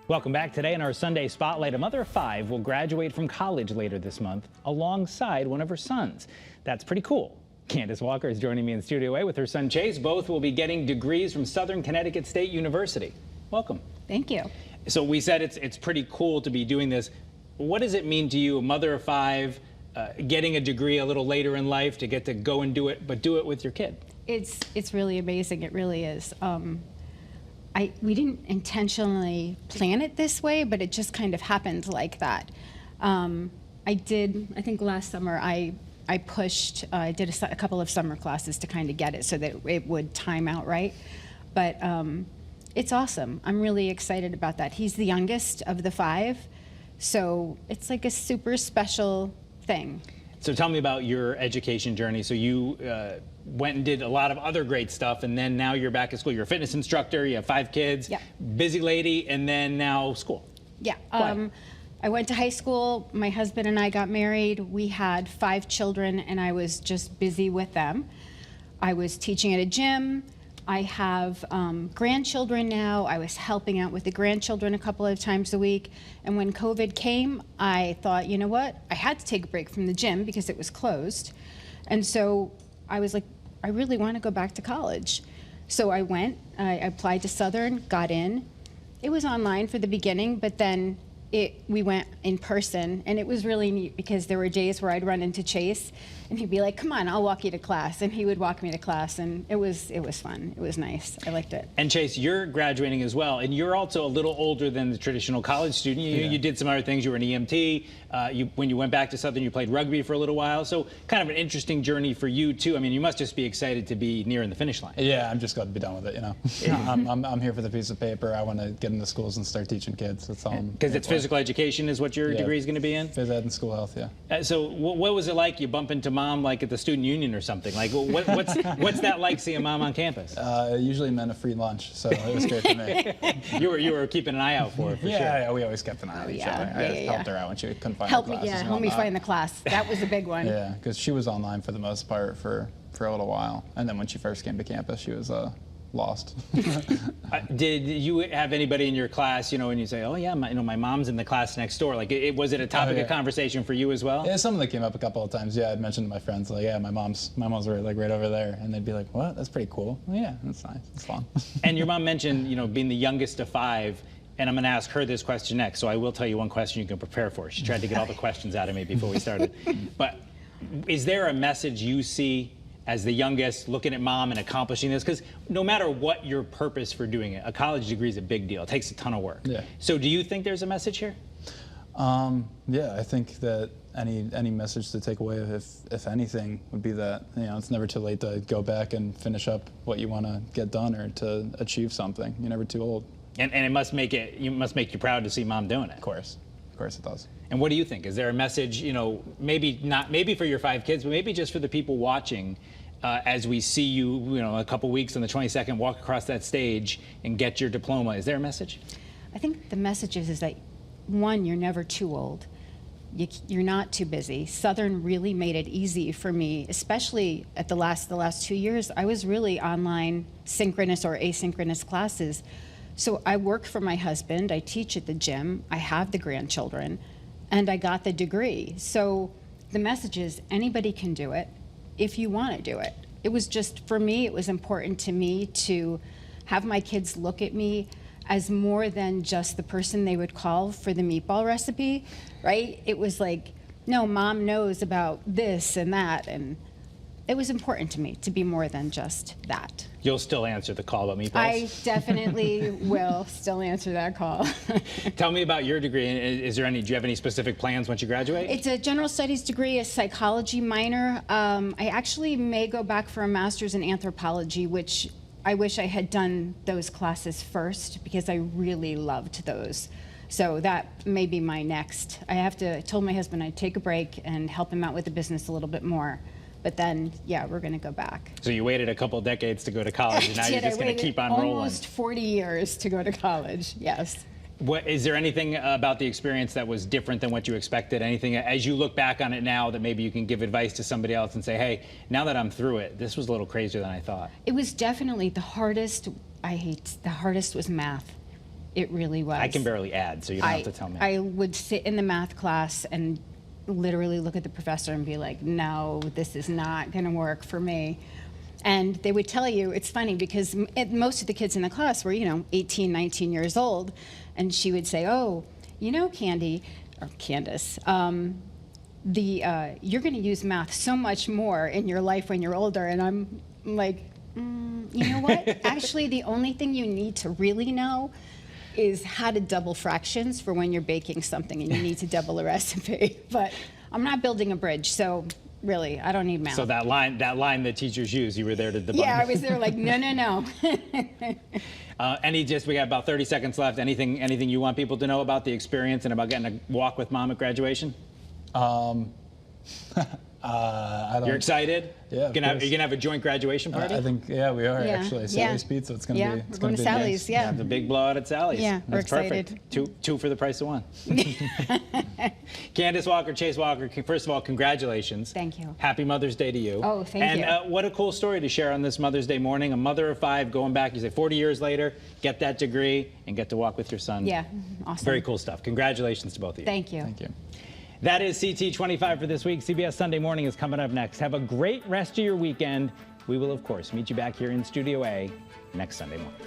Welcome back. Today in our Sunday Spotlight, a mother of 5 will graduate from college later this month alongside one of her sons. That's pretty cool. Candace Walker is joining me in Studio A with her son Chase. Both will be getting degrees from Southern Connecticut State University. Welcome. Thank you. So we said it's pretty cool to be doing this. What does it mean to you, a mother of 5, getting a degree a little later in life, to get to go and do it, but do it with your kid? It's really amazing. It really is. We didn't intentionally plan it this way, but it just kind of happened like that. I think last summer I did a couple of summer classes to kind of get it so that it would time out right. But it's awesome. I'm really excited about that. He's the youngest of the 5, so it's like a super special thing. So tell me about your education journey. So you went and did a lot of other great stuff, and then now you're back at school. You're a fitness instructor, you have 5 kids, yeah. Busy lady, and then now school. Yeah. I went to high school. My husband and I got married. We had 5 children, and I was just busy with them. I was teaching at a gym. I have grandchildren now. I was helping out with the grandchildren a couple of times a week. And when COVID came, I thought, you know what? I had to take a break from the gym because it was closed. And so I was like, I really want to go back to college. So I went, I applied to Southern, got in. It was online for the beginning, but then we went in person, and it was really neat because there were days where I'd run into Chase and he'd be like, come on, I'll walk you to class, and he would walk me to class, and it was fun. It was nice. I liked it. And Chase, you're graduating as well, and you're also a little older than the traditional college student. You did some other things. You were an EMT. When you went back to Southern, you played rugby for a little while, so kind of an interesting journey for you too. I mean, you must just be excited to be nearing the finish line. Yeah, I'm just glad to be done with it, you know. Yeah. I'm here for the piece of paper. I want to get into schools and start teaching kids. That's all. Because it's physical education is what your degree is going to be in? Phys ed and school health, yeah. So what was it like? You bump into mom like at the student union or something? Like what's that like, seeing mom on campus? It usually meant a free lunch, so it was great for me. You were keeping an eye out for it, for sure. Yeah, we always kept an eye on each other. I helped her out when she couldn't find her classes. Help me find the class. That was a big one. Yeah, because she was online for the most part for a little while, and then when she first came to campus, she was lost. Did you have anybody in your class, you know, and you say, oh yeah, my mom's in the class next door? Like, was it a topic of conversation for you as well? Yeah, something that came up a couple of times. Yeah, I'd mentioned to my friends, like, yeah, my mom's right over there, and they'd be like, what? That's pretty cool. Well, yeah, that's nice. It's fun. And your mom mentioned, you know, being the youngest of 5. And I'm going to ask her this question next, so I will tell you one question you can prepare for. She tried to get all the questions out of me before we started. But is there a message you see as the youngest, looking at mom and accomplishing this? Because no matter what your purpose for doing it, a college degree is a big deal. It takes a ton of work. Yeah. So do you think there's a message here? Yeah, I think that any message to take away, if anything, would be that, you know, it's never too late to go back and finish up what you want to get done or to achieve something. You're never too old. And it must make you proud to see mom doing it. Of course it does. And what do you think? Is there a message, you know, maybe for your 5 kids, but maybe just for the people watching, as we see you, you know, a couple weeks on the 22nd, walk across that stage and get your diploma? Is there a message? I think the message is that, one, you're never too old. You're not too busy. Southern really made it easy for me, especially at the last 2 years. I was really online, synchronous or asynchronous classes. So I work for my husband, I teach at the gym, I have the grandchildren, and I got the degree. So the message is anybody can do it if you want to do it. It was just, for me, it was important to me to have my kids look at me as more than just the person they would call for the meatball recipe, right? It was like, no, mom knows about this and that, and it was important to me to be more than just that. You'll still answer the call about meatballs? I definitely will still answer that call. Tell me about your degree. Do you have any specific plans once you graduate? It's a general studies degree, a psychology minor. I actually may go back for a master's in anthropology, which I wish I had done those classes first because I really loved those. So that may be my next. I told my husband I'd take a break and help him out with the business a little bit more. But then, yeah, we're going to go back. So you waited a couple decades to go to college, and now you're just going to keep on rolling. Almost 40 years to go to college, yes. Is there anything about the experience that was different than what you expected? Anything, as you look back on it now, that maybe you can give advice to somebody else and say, hey, now that I'm through it, this was a little crazier than I thought? It was definitely the hardest. The hardest was math. It really was. I can barely add, so you don't have to tell me. I would sit in the math class and literally look at the professor and be like, no, this is not going to work for me. And they would tell you, it's funny because most of the kids in the class were, 18, 19 years old. And she would say, oh, Candy, or Candace, you're going to use math so much more in your life when you're older. And I'm like, you know what? Actually, the only thing you need to really know is how to double fractions for when you're baking something and you need to double a recipe. But I'm not building a bridge, so really, I don't need math. So that line that teachers use, you were there to debunk. Yeah, I was there like, no. We got about 30 seconds left. Anything you want people to know about the experience and about getting a walk with mom at graduation? I don't. You're excited? Yeah. Are you gonna have a joint graduation party? I think, we are actually. Sally's Pizza. It's gonna be. It's we're going to Sally's. nice. Yeah. The big blowout at Sally's. Yeah, we're That's perfect. excited. Two for the price of one. Candace Walker, Chase Walker, first of all, congratulations. Thank you. Happy Mother's Day to you. Oh, thank you. And what a cool story to share on this Mother's Day morning. A mother of 5 going back, you say 40 years later, get that degree and get to walk with your son. Yeah, awesome. Very cool stuff. Congratulations to both of you. Thank you. Thank you. That is CT 25 for this week. CBS Sunday Morning is coming up next. Have a great rest of your weekend. We will, of course, meet you back here in Studio A next Sunday morning.